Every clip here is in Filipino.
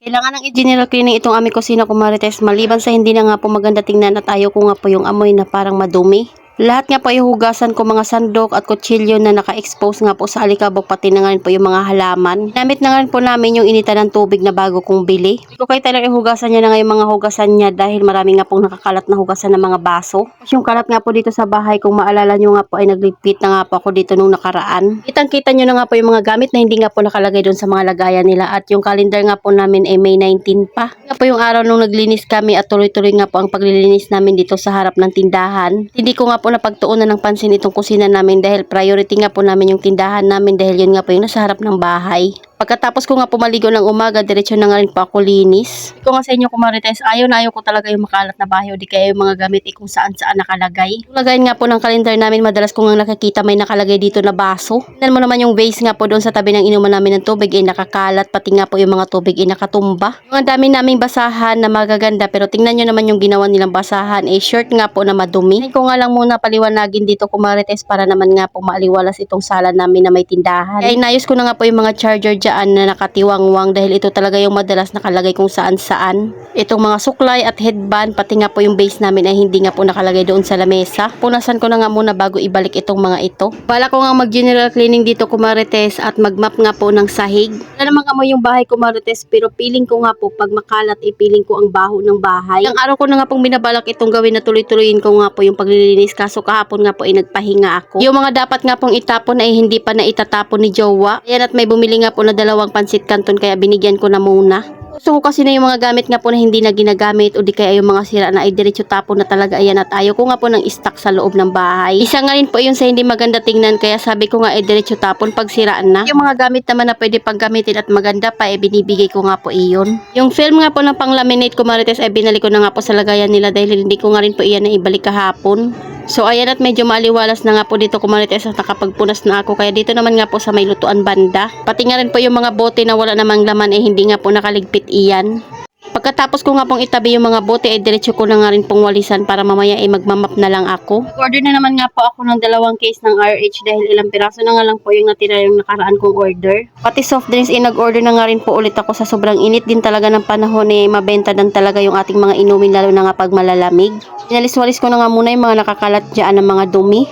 Kailangan ng i-general cleaning itong aming kusina ko Marites, maliban sa hindi na nga po maganda tingnan at ayaw ko nga po yung amoy na parang madumi. Lahat nga po ay hugasan ko mga sandok at kutsilyo na naka-expose nga po sa alikabok, pati na nga rin po yung mga halaman. Namit na nga rin po namin yung initan ng tubig na bago kong bili. Hindi ko kayo talaga hugasan niya na nga yung mga hugasan niya dahil marami nga pong nakakalat na hugasan ng mga baso. Tapos yung kalat nga po dito sa bahay, kung maalala nyo nga po ay nagligpit na nga po ako dito nung nakaraan. Kitang-kita nyo na nga po yung mga gamit na hindi nga po nakalagay doon sa mga lagayan nila, at yung calendar nga po namin ay May 19 pa. Nga po yung araw nung naglinis kami at tuloy-tuloy nga po ang paglilinis namin dito sa harap ng tindahan. Hindi ko nga po napagtuunan ng pansin itong kusina namin dahil priority nga po namin yung tindahan namin dahil yun nga po yung nasa harap ng bahay. Pagkatapos ko nga pumaligo ng umaga, diretso na nga rin po ako linis. Ito nga sa inyo kumarites, ayaw na ayaw ko talaga yung makalat na bahay o di kaya yung mga gamit kung saan saan nakalagay. Yung lagayin nga po ng kalendar namin, madalas ko nga nakikita may nakalagay dito na baso. Tingnan mo naman yung vase nga po doon sa tabi ng inuman namin ng tubig ay nakakalat, pati nga po yung mga tubig ay nakatumba. Yung ang dami naming basahan na magaganda, pero tingnan nyo naman yung ginawa nilang basahan, short nga po na madumi. Ngayon ko nga lang muna paliwanagin dito kumarites para naman nga po maaliwalas itong sala namin na may tindahan. Kaya inayos ko na nga po yung mga charger dyan na nakatiwangwang dahil ito talaga yung madalas nakalagay kung saan saan. Itong mga suklay at headband, pati nga po yung base namin ay hindi nga po nakalagay doon sa lamesa. Punasan ko na nga muna bago ibalik itong mga ito. Bala ko nga mag general cleaning dito kumarites at magmap nga po ng sahig. Wala namang amoy yung bahay kumarites, pero feeling ko nga po pag makalat feeling ko ang baho ng bahay. Ang araw ko na nga pong binabalak itong gawin na tuloy-tuloyin ko nga po yung paglilinis, kaso kahapon nga po ay nagpahinga ako. Yung mga dapat nga pong itapon ay hindi pa na itatapon ni Jowa. Ayan, at may bumili nga po na dalawang pansit canton kaya binigyan ko na muna. Gusto ko kasi na yung mga gamit nga po na hindi na ginagamit o di kaya yung mga sira na ay diretso tapon na talaga, ayan, at ayaw ko nga po ng stock sa loob ng bahay. Isa nga rin po yun sa hindi maganda tingnan, kaya sabi ko nga diretso tapon pag siraan na. Yung mga gamit naman na pwede pang gamitin at maganda pa binibigay ko nga po iyon. Yung film nga po ng pang-laminate ko marites ay binalik ko na nga po sa lagayan nila dahil hindi ko nga rin po iyan na ibalik kahapon. So ayan, at medyo maliwalas na nga po dito kumarites at nakapagpunas na ako, kaya dito naman nga po sa may lutuan banda. Pati nga rin po yung mga bote na wala namang laman hindi nga po nakaligpit iyan. Pagkatapos ko nga pong itabi yung mga bote diretso ko na nga rin pong walisan para mamaya magmamap na lang ako. Order na naman nga po ako ng 2 case ng RH dahil ilang piraso na nga lang po yung natira yung nakaraan kong order. Pati soft drinks nag-order na nga rin po ulit ako sa sobrang init din talaga ng panahon mabenta din talaga yung ating mga inumin, lalo na nga pag malalamig. Inalis-walis ko na nga muna yung mga nakakalat dyan ng mga dumi.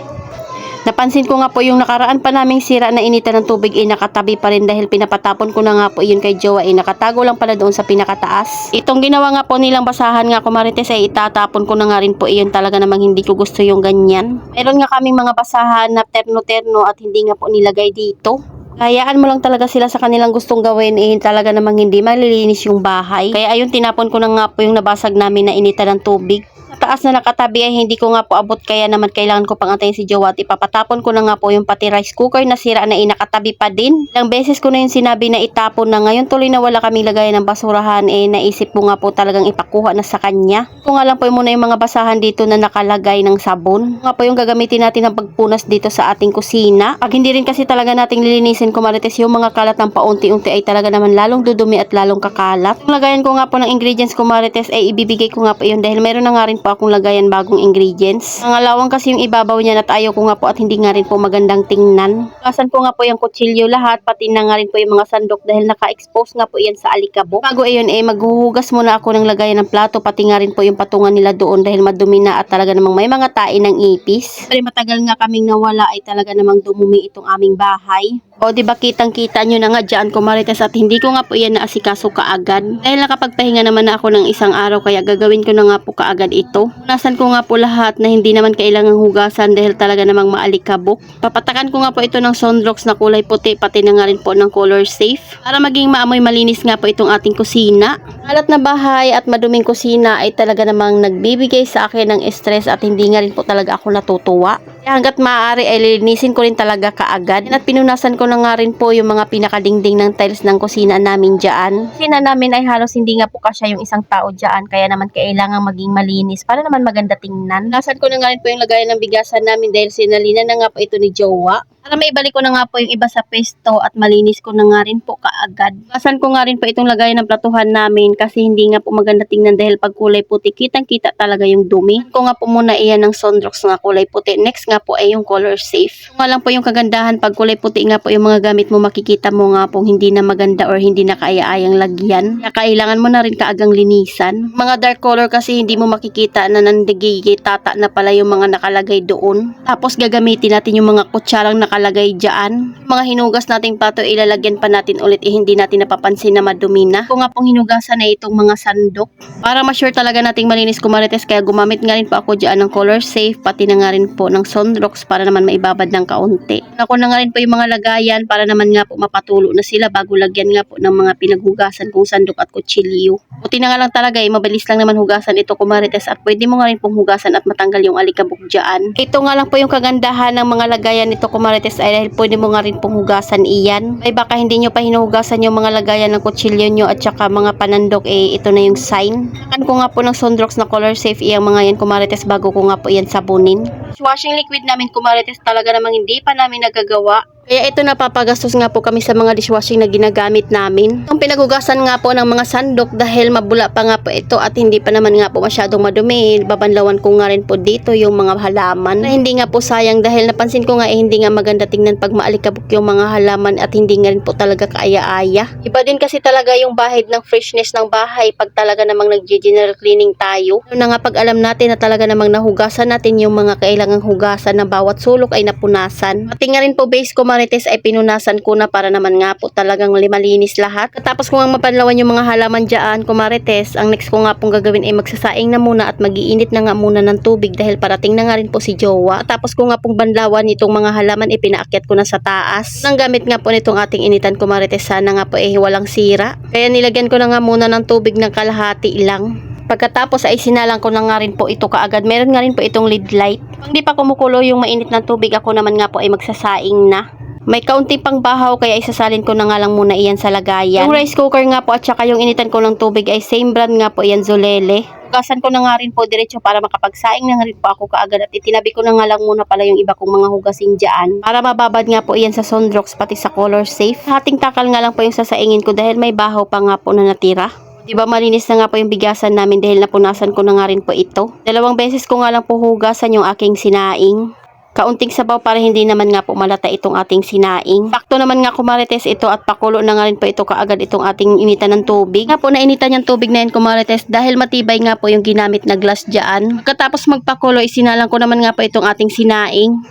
Napansin ko nga po yung nakaraan pa naming sira na initan ng tubig nakatabi pa rin dahil pinapatapon ko na nga po yun kay Jowa nakatago lang pala doon sa pinakataas. Itong ginawa nga po nilang basahan nga kumarites itatapon ko na nga rin po iyon, talaga namang hindi ko gusto yung ganyan. Meron nga kaming mga basahan na terno-terno at hindi nga po nilagay dito. Hayaan mo lang talaga sila sa kanilang gustong gawin talaga namang hindi malilinis yung bahay. Kaya ayun, tinapon ko na nga po yung nabasag namin na initan ng tubig. Taas na nakatabi ay hindi ko nga po abot, kaya naman kailangan ko pang antayin si Jowa at ipapatapon ko na nga po yung pati rice cooker na sira na nakatabi pa din. Ilang beses ko na yung sinabi na itapon na, ngayon tuloy na wala kaming lagayan ng basurahan naisip ko nga po talagang ipakuha na sa kanya. Kung nga lang po muna yung mga basahan dito na nakalagay ng sabon. Nga po yung gagamitin natin ng pagpunas dito sa ating kusina. Pag hindi rin kasi talaga nating lilinisin kumarites yung mga kalat ng paunti-unti ay talaga naman lalong dudumi at lalong kakalat. Yung lagayan ko nga po ng ingredients kumarites ibibigay ko nga po yun dahil meron na nga rin po akong lagayan bagong ingredients. Ang alawang kasi yung ibabaw niya at ayaw ko nga po at hindi nga rin po magandang tingnan. Kasan ko nga po yung kutsilyo lahat, pati na nga rin po yung mga sandok dahil naka-expose nga po yan sa alikabok. Bago ayun maghuhugas muna ako ng lagayan ng plato, pati nga rin po yung patungan nila doon dahil madumi na at talaga namang may mga tain ng ipis. Pero matagal nga kaming nawala ay talaga namang dumumi itong aming bahay. O diba kitang-kita nyo na nga dyan kumarites at hindi ko nga po yan naasikaso kaagad. Dahil nakapagpahinga naman na ako ng isang araw, kaya gagawin ko na nga po kaagad ito. Punasan ko nga po lahat na hindi naman kailangang hugasan dahil talaga namang maalikabok. Papatakan ko nga po ito ng Sunrocks na kulay puti, pati na nga rin po ng color safe para maging maamoy malinis nga po itong ating kusina. Kalat na bahay at maduming kusina ay talaga namang nagbibigay sa akin ng stress at hindi nga rin po talaga ako natutuwa. Kaya hanggat maaari ay linisin ko rin talaga kaagad at pinunasan ko na nga rin po yung mga pinakadingding ng tiles ng kusina namin dyan. Kusina namin ay halos hindi nga po kasya yung isang tao dyan, kaya naman kailangan maging malinis para naman maganda tingnan. Nasan ko na nga rin po yung lagayan ng bigasan namin dahil sinalina na nga po ito ni Jowa. Para maibalik ko na nga po yung iba sa pwesto at malinis ko na nga rin po kaagad. Basan ko nga rin po itong lagayan ng platuhan namin kasi hindi nga po maganda tingnan dahil pag kulay puti, kitang-kita talaga yung dumi. Ko nga po muna iyan ng Sunrox nga kulay puti. Next nga po ay yung color safe. Ito nga lang po yung kagandahan pag kulay puti nga po yung mga gamit mo, makikita mo nga po hindi na maganda or hindi na kaaya-ayang lagyan. Kaya kailangan mo na rin kaagang linisan. Mga dark color kasi hindi mo makikita na nandigigit tata na pala yung mga nakalagay doon. Tapos gagamitin natin yung mga kutsarang nakalagay dyan. Mga hinugas nating plato, ilalagyan pa natin ulit, hindi natin napapansin na madumi na. Kung nga pong hinugasan na itong mga sandok. Para ma-sure talaga nating malinis ko Marites, kaya gumamit nga rin po ako dyan ng color safe, pati na nga rin po ng Sunrox para naman maibabad ng kaunti. Ako na nga rin po yung mga lagayan para naman nga po mapatulo na sila bago lagyan nga po ng mga pinaghugasan kong sandok at kutsilyo. Buti na nga lang talaga mabilis lang naman hugasan ito Marites, at pwede mo nga rin pong hugasan at matanggal yung alikabok dyan. Ito nga lang po yung kagandahan ng mga lagayan nito Marites, ay dahil pwede mo nga rin pong hugasan iyan. Ay baka hindi nyo pa hinuhugasan yung mga lagayan ng kutsilyo nyo at saka mga panandok, ito na yung sign. Takan ko nga po ng Sunrox na color safe iyang mga yan Marites bago ko nga po yan sabunin. Washing liquid namin Marites talaga namang hindi pa namin nagagawa. Kaya ito napapagastos nga po kami sa mga dishwashing na ginagamit namin. Yung pinaghugasan nga po ng mga sandok dahil mabula pa nga po ito at hindi pa naman nga po masyadong madumi. Babanlawan ko nga rin po dito yung mga halaman. Na hindi nga po sayang dahil napansin ko nga hindi nga maganda tingnan pag maalikabok yung mga halaman at hindi nga rin po talaga kaaya-aya. Iba din kasi talaga yung bahid ng freshness ng bahay pag talaga namang nag-general cleaning tayo. Yun na nga pag alam natin na talaga namang nahugasan natin yung mga kailangang hugasan na bawat sulok ay napunasan. Pati nga rin po base ko Marites ay pinunasan ko na para naman nga po talagang malinis lahat. Tapos kung ang mapanlawan yung mga halaman dyan Marites, ang next ko nga pong gagawin ay magsasaing na muna at mag-iinit na nga muna ng tubig dahil parating na nga rin po si Jowa. Tapos kung nga pong banlawan itong mga halaman pinaakyat ko na sa taas. Nang gamit nga po nitong ating initan Marites, sana nga po walang sira. Kaya nilagyan ko na nga muna ng tubig ng kalahati lang. Pagkatapos ay sinalang ko na nga rin po ito kaagad. Meron nga rin po itong lid light. Pag di pa kumukulo yung mainit na tubig, ako naman nga po ay magsasaing na. May kaunti pang bahaw kaya isasalin ko na nga lang muna iyan sa lagayan. Yung rice cooker nga po at saka yung initan ko ng tubig ay same brand nga po iyan, Zolele. Hugasan ko na nga rin po diretso para makapagsaing na nga rin po ako kaagad at itinabi ko na nga lang muna pala yung iba kong mga hugasin dyan para mababad nga po iyan sa Sunrox pati sa color safe. Hating takal nga lang po yung sasaingin ko dahil may bahaw pa nga po na natira. Diba malinis na nga po yung bigasan namin dahil napunasan ko na nga rin po ito. 2 beses ko nga lang po hugasan yung aking sinaing. Kaunting sabaw para hindi naman nga po malata itong ating sinaing. Sakto naman nga Marites ito at pakulo na nga rin po ito kaagad itong ating initan ng tubig. Nga po nainitan yung tubig na yun Marites dahil matibay nga po yung ginamit na glass dyan. Pagkatapos magpakulo, isinalang ko naman nga po itong ating sinaing.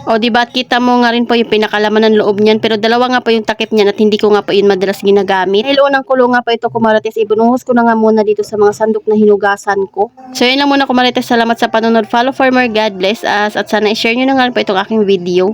O diba at kita mo nga rin po yung pinakalaman ng loob niyan, pero dalawa nga po yung takip niyan at hindi ko nga po yun madalas ginagamit. Dahil unang kulo nga po ito Marites, ibunuhos ko na nga muna dito sa mga sandok na hinugasan ko. So yun lang muna Marites, salamat sa panonood, follow for more, God bless us at sana i-share nyo na nga rin po itong aking video.